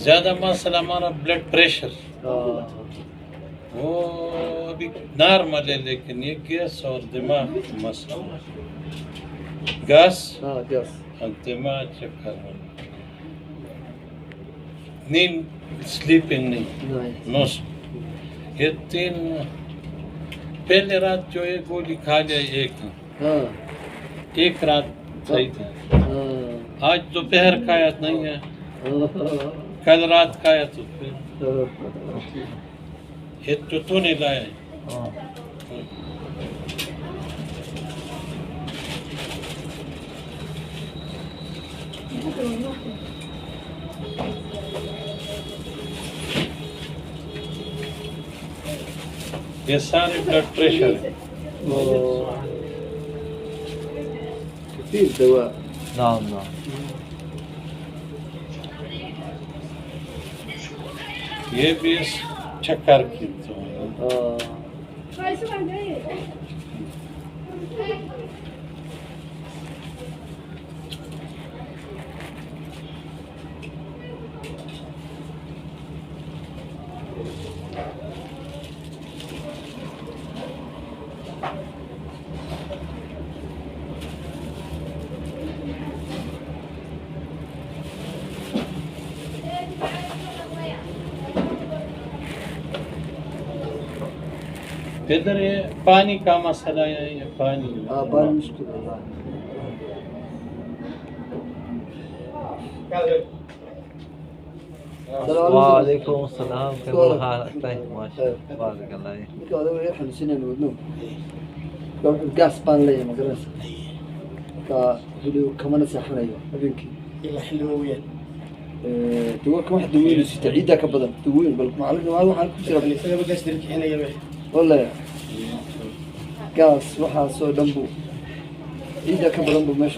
ज़्यादा मसला हमारा ब्लड प्रेशर, वो अभी नॉर्मल है, लेकिन ये गैस और दिमाग मसला, गैस और दिमाग चक्कर, नींद स्लीपिंग नहीं, नो। ये 3 पहले रात जो एक गोली खा लिया, एक रात सही था, आज दोपहर खाया नहीं है, कल रात खाया तो फिर ये तो नहीं लाया है। ये सारे ब्लड प्रेशर है। كثير دواء. نعم نعم. ये भी चक्कर की तो इधर ये पानी का मसला है, ये पानी पानी मुश्किल والله. وعليكم السلام. كيف حالك؟ طيب ماشي. بارك الله فيك. هذا هو يحل سنين ودنو. قاس بان لي مدرسة. هدو كمان سحرية. أبينكي. إلا حلوية. تقول كم واحد دوين ستعيدها كبدن دوين بل معلم ما هو حالك بسرعة. اللي سبب قاس درك هنا يا بيه. والله يا. قاس وحى سو دمبو. إذا كبدن بمش